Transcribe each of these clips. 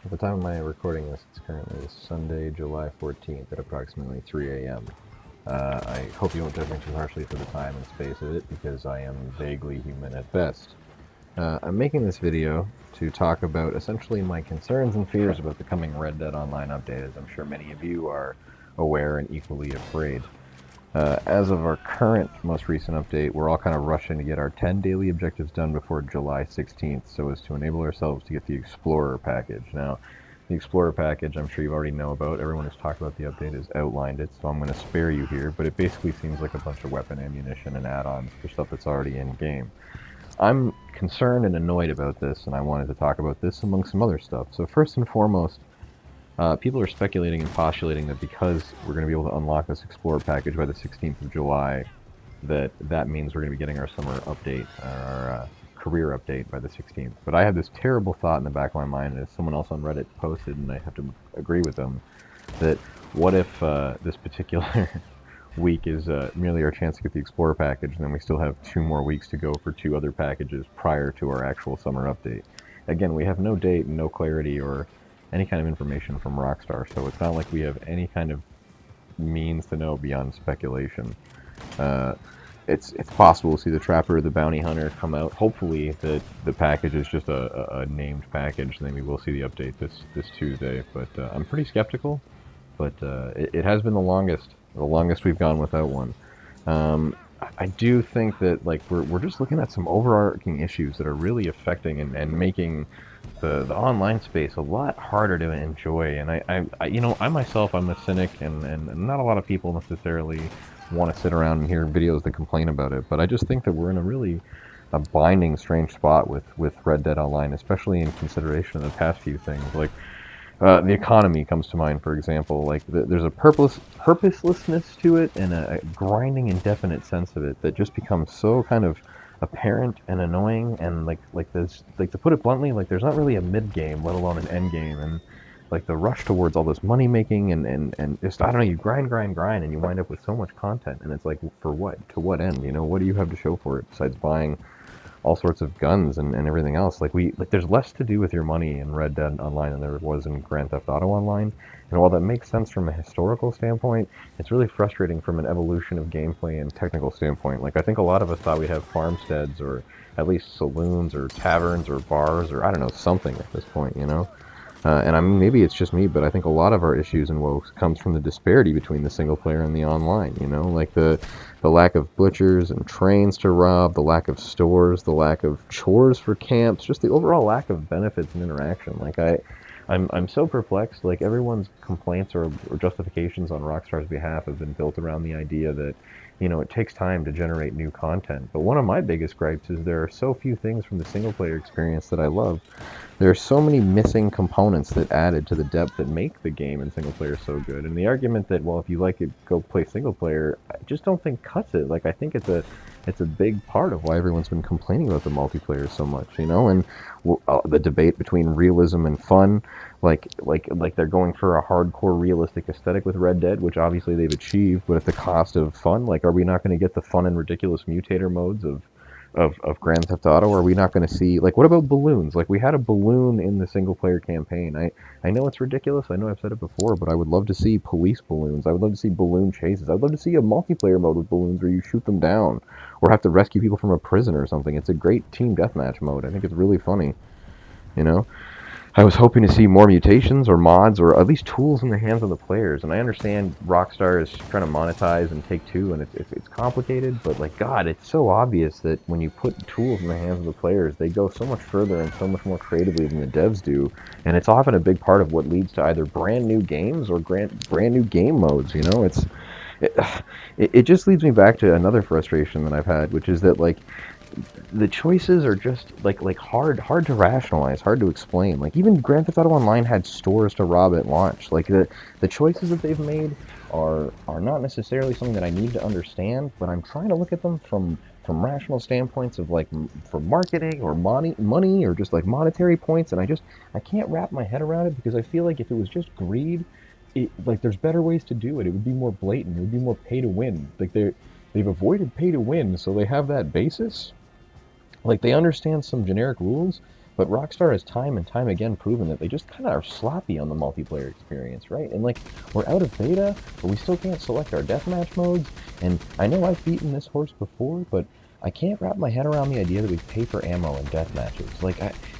At the time of my recording this, it's currently Sunday, July 14th at approximately 3 a.m. I hope you won't judge me too harshly for the time and space of it, because I am vaguely human at best. I'm making this video to talk about essentially my concerns and fears about the coming Red Dead Online update, as I'm sure many of you are aware and equally afraid. As of our current, most recent update, we're all kind of rushing to get our 10 daily objectives done before July 16th, so as to enable ourselves to get the Explorer package. Now, the Explorer package, I'm sure you already know about. Everyone who's talked about the update has outlined it, so I'm going to spare you here, but it basically seems like a bunch of weapon ammunition and add-ons for stuff that's already in-game. I'm concerned and annoyed about this, and I wanted to talk about this among some other stuff. So first and foremost, people are speculating and postulating that because we're going to be able to unlock this Explorer package by the 16th of July, that means we're going to be getting our summer update, our career update by the 16th. But I have this terrible thought in the back of my mind, as someone else on Reddit posted, and I have to agree with them, that what if this particular week is merely our chance to get the Explorer package, and then we still have 2 more weeks to go for 2 other packages prior to our actual summer update. Again, we have no date, no clarity, or any kind of information from Rockstar, so it's not like we have any kind of means to know beyond speculation. It's possible to see the Trapper or the Bounty Hunter come out. Hopefully the package is just a named package, and then we will see the update this Tuesday, but I'm pretty skeptical, but it has been the longest we've gone without one. I do think that we're just looking at some overarching issues that are really affecting and making the online space a lot harder to enjoy. And I myself, I'm a cynic, and not a lot of people necessarily want to sit around and hear videos that complain about it. But I just think that we're in a binding, strange spot with Red Dead Online, especially in consideration of the past few things. The economy comes to mind, for example. There's a purposelessness to it, and a grinding, indefinite sense of it that just becomes so kind of apparent and annoying. And to put it bluntly, there's not really a mid game, let alone an end game. And the rush towards all this money making and just, I don't know, you grind, and you wind up with so much content, and it's like, for what? To what end? What do you have to show for it besides buying all sorts of guns and everything else? There's less to do with your money in Red Dead Online than there was in Grand Theft Auto Online. And while that makes sense from a historical standpoint, it's really frustrating from an evolution of gameplay and technical standpoint. I think a lot of us thought we'd have farmsteads, or at least saloons, or taverns, or bars, or I don't know, something at this point, and I mean, maybe it's just me, but I think a lot of our issues and woes comes from the disparity between the single player and the online, the lack of butchers and trains to rob, the lack of stores, the lack of chores for camps, just the overall lack of benefits and interaction. I'm so perplexed. Everyone's complaints or justifications on Rockstar's behalf have been built around the idea that, it takes time to generate new content. But one of my biggest gripes is there are so few things from the single player experience that I love. There are so many missing components that added to the depth that make the game in single player so good. And the argument that, well, if you like it, go play single player, I just don't think cuts it. I think it's a big part of why everyone's been complaining about the multiplayer so much, and the debate between realism and fun, they're going for a hardcore realistic aesthetic with Red Dead, which obviously they've achieved, but at the cost of fun. Are we not going to get the fun and ridiculous mutator modes of Grand Theft Auto? Are we not going to see, what about balloons? We had a balloon in the single player campaign. I know it's ridiculous, I know I've said it before, but I would love to see police balloons. I would love to see balloon chases. I'd love to see a multiplayer mode with balloons where you shoot them down, or have to rescue people from a prison or something. It's a great team deathmatch mode. I think it's really funny, I was hoping to see more mutations or mods, or at least tools in the hands of the players. And I understand Rockstar is trying to monetize and Take-Two, and it's complicated, but God, it's so obvious that when you put tools in the hands of the players, they go so much further and so much more creatively than the devs do. And it's often a big part of what leads to either brand new games or brand new game modes. It just leads me back to another frustration that I've had, which is that the choices are just hard to rationalize, hard to explain. Even Grand Theft Auto Online had stores to rob at launch. The choices that they've made are not necessarily something that I need to understand, but I'm trying to look at them from rational standpoints of for marketing or money or just monetary points, and I can't wrap my head around it, because I feel like if it was just greed, there's better ways to do it. It would be more blatant. It would be more pay to win. They've avoided pay to win, so they have that basis. They understand some generic rules, But Rockstar has time and time again proven that they just kind of are sloppy on the multiplayer experience, right? And like, we're out of beta, but we still can't select our deathmatch modes. And I know I've beaten this horse before, but I can't wrap my head around the idea that we pay for ammo in death matches. Like,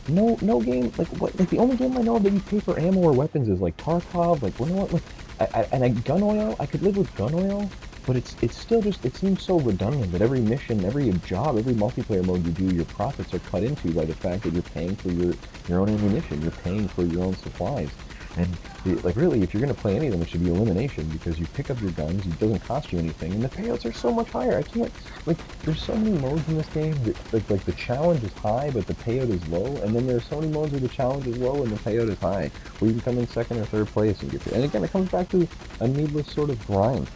no game, like, what, like, the only game I know that you pay for ammo or weapons is, like, Tarkov, like, you know what, like, gun oil, I could live with gun oil, but it's still just, it seems so redundant that every mission, every job, every multiplayer mode you do, your profits are cut into by the fact that you're paying for your own ammunition, you're paying for your own supplies. And, like, really, if you're going to play any of them, it should be elimination, because you pick up your guns, it doesn't cost you anything, and the payouts are so much higher. I can't, like, there's so many modes in this game that, like the challenge is high, but the payout is low, and then there's so many modes where the challenge is low and the payout is high, where you can come in second or third place and get there. And again, it comes back to a needless sort of grind,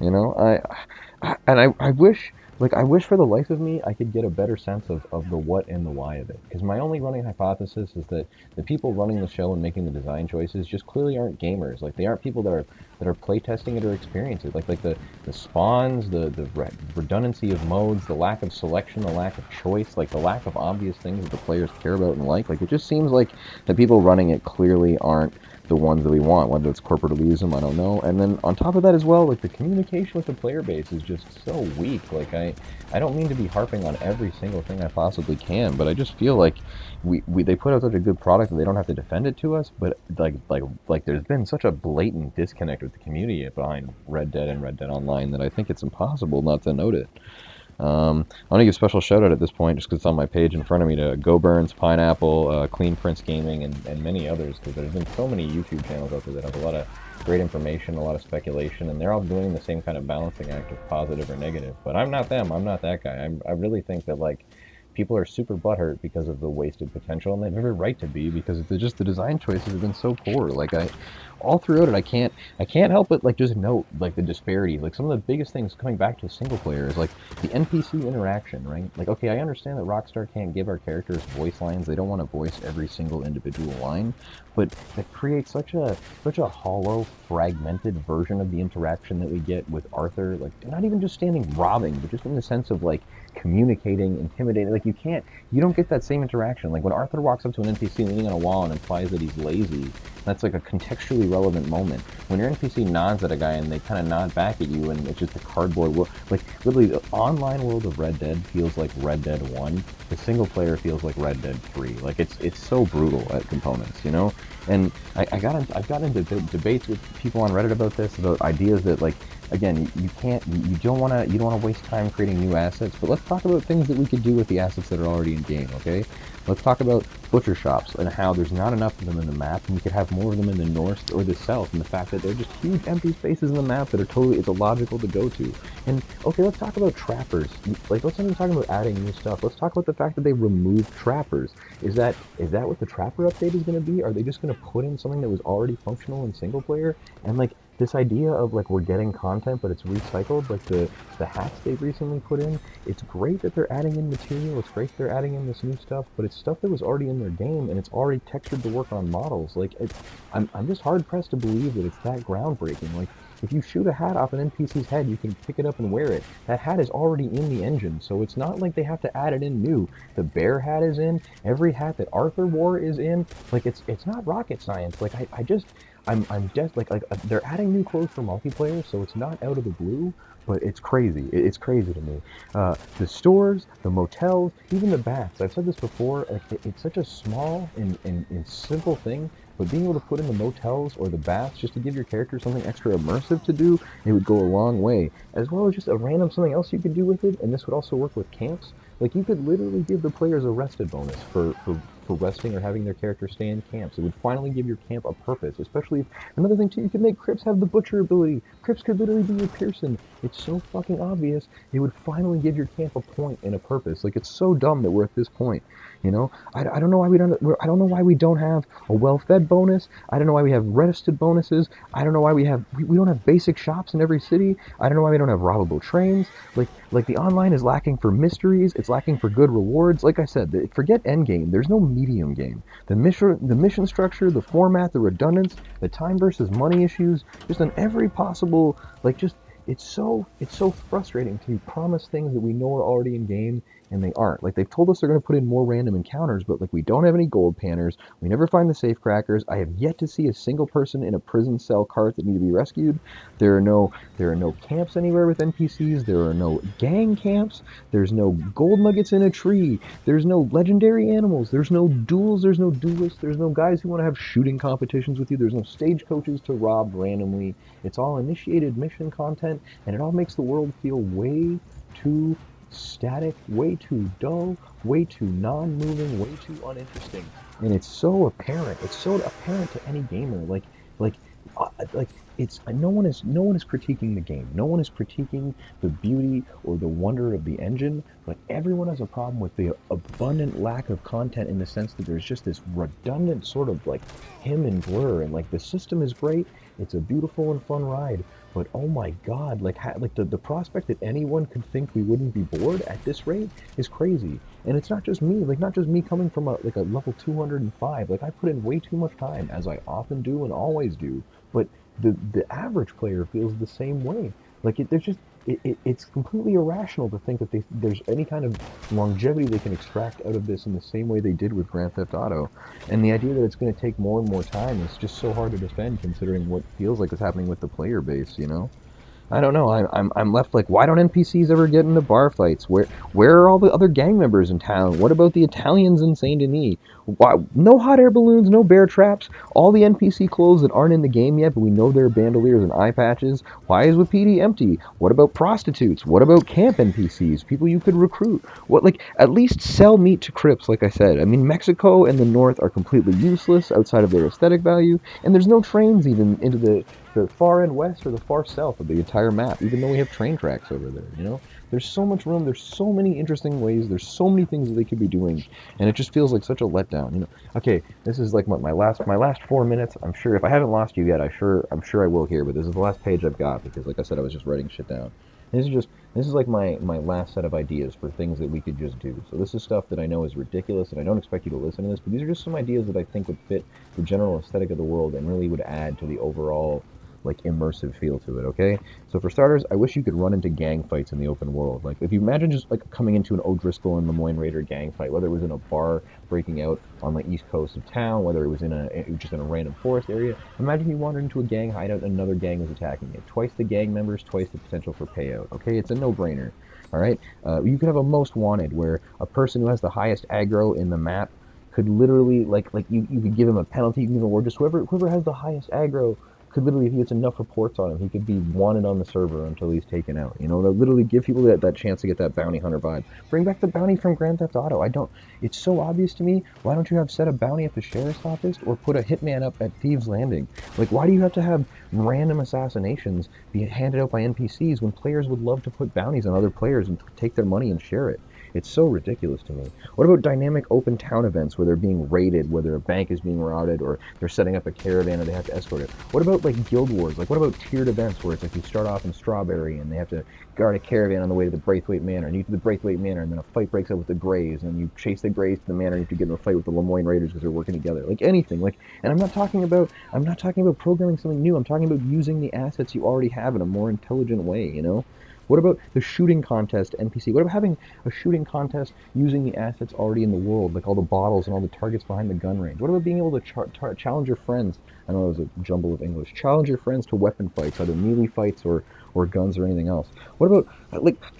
you know? I wish... Like, I wish for the life of me I could get a better sense of the what and the why of it. Because my only running hypothesis is that the people running the show and making the design choices just clearly aren't gamers. Like, they aren't people that are playtesting it or experiencing it. Like the spawns, the redundancy of modes, the lack of selection, the lack of choice, like the lack of obvious things that the players care about and like. Like, it just seems like the people running it clearly aren't the ones that we want, whether it's corporate elitism, I don't know. And then on top of that as well, like, the communication with the player base is just so weak. Like, I don't mean to be harping on every single thing I possibly can, but I just feel like they put out such a good product that they don't have to defend it to us, but like there's been such a blatant disconnect with the community behind Red Dead and Red Dead Online that I think it's impossible not to note it. I want to give a special shout out at this point, just because it's on my page in front of me, to Go Burns, Pineapple, Clean Prince Gaming, and many others, because there's been so many YouTube channels out there that have a lot of great information, a lot of speculation, and they're all doing the same kind of balancing act of positive or negative. But I'm not them. I'm not that guy. I really think that, like, people are super butthurt because of the wasted potential, and they have every right to be, because it's just the design choices have been so poor. Like, all throughout it, I can't help but, like, just note, like, the disparity. Like, some of the biggest things coming back to single player is, like, the NPC interaction, right? Like, okay, I understand that Rockstar can't give our characters voice lines. They don't want to voice every single individual line, but that creates such a hollow, fragmented version of the interaction that we get with Arthur. Like, not even just standing robbing, but just in the sense of, like, communicating, intimidating. Like, you don't get that same interaction. Like, when Arthur walks up to an NPC leaning on a wall and implies that he's lazy, that's like a contextually relevant moment. When your NPC nods at a guy and they kind of nod back at you, and it's just a cardboard world. Like, literally, the online world of Red Dead feels like Red Dead 1. The single player feels like Red Dead 3. Like, it's so brutal at components, you know? And I've gotten into debates with people on Reddit about this, about ideas that, like, again, you don't want to waste time creating new assets, but let's talk about things that we could do with the assets that are already in game, okay? Let's talk about butcher shops and how there's not enough of them in the map, and we could have more of them in the north or the south, and the fact that they're just huge empty spaces in the map that are it's illogical to go to. And, okay, let's talk about trappers. Like, let's not even talk about adding new stuff. Let's talk about the fact that they removed trappers. Is that what the trapper update is going to be? Are they just going to put in something that was already functional in single player? And, like, this idea of, like, we're getting content but it's recycled, like the hacks they've recently put in, it's great that they're adding in material, it's great that they're adding in this new stuff, but it's stuff that was already in their game, and it's already textured to work on models. Like, I'm just hard pressed to believe that it's that groundbreaking. Like, if you shoot a hat off an NPC's head, you can pick it up and wear it. That hat is already in the engine, so it's not like they have to add it in new. The bear hat is in, every hat that Arthur wore is in. Like, it's not rocket science. Like, I'm just like they're adding new clothes for multiplayer, so it's not out of the blue, but it's crazy. It's crazy to me. The stores, the motels, even the baths. I've said this before. Like, it's such a small and simple thing, but being able to put in the motels or the baths just to give your character something extra immersive to do, it would go a long way. As well as just a random something else you could do with it, and this would also work with camps. Like, you could literally give the players a rested bonus for resting or having their character stay in camps. It would finally give your camp a purpose, especially if, another thing too, you could make Crips have the butcher ability. Crips could literally be your Pearson. It's so fucking obvious. It would finally give your camp a point and a purpose. Like, it's so dumb that we're at this point. You know, I don't know why we don't have a well-fed bonus. I don't know why we have rested bonuses. I don't know why we don't have basic shops in every city. I don't know why we don't have robbable trains. Like the online is lacking for mysteries. It's lacking for good rewards. Like I said, forget endgame. There's no medium game. The mission structure, the format, the redundance, the time versus money issues, just on every possible, like, just it's so frustrating to promise things that we know are already in game and they aren't. Like, they've told us they're going to put in more random encounters, but like, we don't have any gold panners. We never find the safe crackers. I have yet to see a single person in a prison cell cart that need to be rescued. There are no camps anywhere with NPCs. There are no gang camps. There's no gold nuggets in a tree. There's no legendary animals. There's no duels. There's no duelists. There's no guys who want to have shooting competitions with you. There's no stagecoaches to rob randomly. It's all initiated mission content, and it all makes the world feel way too static, way too dull, way too non-moving, way too uninteresting. And it's so apparent. It's so apparent to any gamer. Like it's no one is critiquing the game. No one is critiquing the beauty or the wonder of the engine, but everyone has a problem with the abundant lack of content, in the sense that there's just this redundant sort of like him and blur, and like the system is great. It's a beautiful and fun ride, but oh my god, like the prospect that anyone could think we wouldn't be bored at this rate is crazy. And it's not just me coming from a level 205. Like, I put in way too much time, as I often do and always do, but the average player feels the same way. Like, it's completely irrational to think that there's any kind of longevity they can extract out of this in the same way they did with Grand Theft Auto. And the idea that it's going to take more and more time is just so hard to defend, considering what feels like is happening with the player base, you know? I don't know. I'm left like, why don't NPCs ever get into bar fights? Where are all the other gang members in town? What about the Italians in Saint Denis? Why, no hot air balloons, no bear traps, all the NPC clothes that aren't in the game yet, but we know they're bandoliers and eye patches. Why is Wapiti empty? What about prostitutes? What about camp NPCs? People you could recruit? At least sell meat to Crips, like I said. I mean, Mexico and the North are completely useless outside of their aesthetic value, and there's no trains even into the far end west or the far south of the entire map, even though we have train tracks over there, you know? There's so much room, there's so many interesting ways, there's so many things that they could be doing, and it just feels like such a letdown, you know? Okay, this is like my last 4 minutes. I'm sure if I haven't lost you yet, I'm sure I will here, but this is the last page I've got, because like I said, I was just writing shit down. This is like my last set of ideas for things that we could just do. So this is stuff that I know is ridiculous, and I don't expect you to listen to this, but these are just some ideas that I think would fit the general aesthetic of the world and really would add to the overall like immersive feel to it, okay? So for starters, I wish you could run into gang fights in the open world. Like, if you imagine just like coming into an O'Driscoll and Lemoyne Raider gang fight, whether it was in a bar breaking out on the east coast of town, whether it was just in a random forest area, imagine you wandered into a gang hideout and another gang was attacking you. Twice the gang members, twice the potential for payout, okay? It's a no-brainer, all right? You could have a most wanted where a person who has the highest aggro in the map could literally, like you could give him a penalty, you can give him a word, just whoever has the highest aggro could literally, if he gets enough reports on him, he could be wanted on the server until he's taken out. You know, they'll literally give people that chance to get that bounty hunter vibe. Bring back the bounty from Grand Theft Auto. It's so obvious to me. Why don't you have set a bounty at the sheriff's office or put a hitman up at Thieves Landing? Like, why do you have to have random assassinations be handed out by NPCs when players would love to put bounties on other players and take their money and share it? It's so ridiculous to me. What about dynamic open town events where they're being raided, whether a bank is being routed or they're setting up a caravan or they have to escort it? What about like guild wars? Like, what about tiered events where it's like you start off in Strawberry and they have to guard a caravan on the way to the Braithwaite Manor, and you get to the Braithwaite Manor and then a fight breaks out with the Greys, and you chase the Greys to the Manor and you have to get in a fight with the Lemoyne Raiders because they're working together. Like anything. And I'm not talking about programming something new. I'm talking about using the assets you already have in a more intelligent way, you know? What about the shooting contest NPC? What about having a shooting contest using the assets already in the world, like all the bottles and all the targets behind the gun range? What about being able to challenge your friends? I know it was a jumble of English. Challenge your friends to weapon fights, either melee fights or guns or anything else. What about,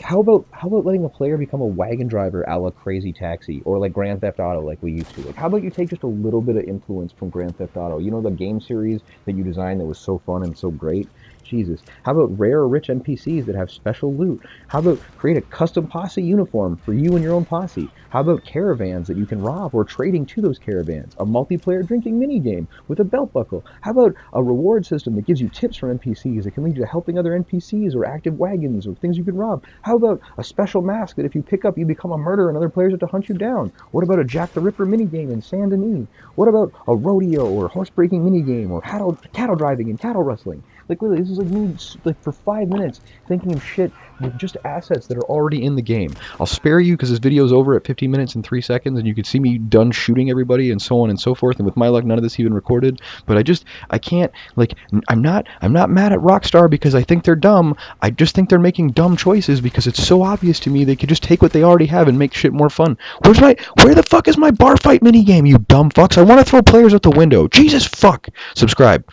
how about letting a player become a wagon driver a la Crazy Taxi, or like Grand Theft Auto like we used to? Like, how about you take just a little bit of influence from Grand Theft Auto? You know, the game series that you designed that was so fun and so great? Jesus. How about rare or rich NPCs that have special loot? How about create a custom posse uniform for you and your own posse? How about caravans that you can rob or trading to those caravans? A multiplayer drinking minigame with a belt buckle? How about a reward system that gives you tips from NPCs that can lead you to helping other NPCs or active wagons or things you can rob? How about a special mask that if you pick up, you become a murderer and other players have to hunt you down? What about a Jack the Ripper minigame in Saint Denis? What about a rodeo or horse breaking minigame or cattle driving and cattle rustling? Like literally, this is like me like for 5 minutes thinking of shit with just assets that are already in the game. I'll spare you because this video is over at 15 minutes and 3 seconds, and you can see me done shooting everybody and so on and so forth. And with my luck, none of this even recorded. But I can't, like, I'm not mad at Rockstar because I think they're dumb. I just think they're making dumb choices because it's so obvious to me they could just take what they already have and make shit more fun. Where the fuck is my bar fight minigame, you dumb fucks? I want to throw players out the window. Jesus fuck. Subscribe.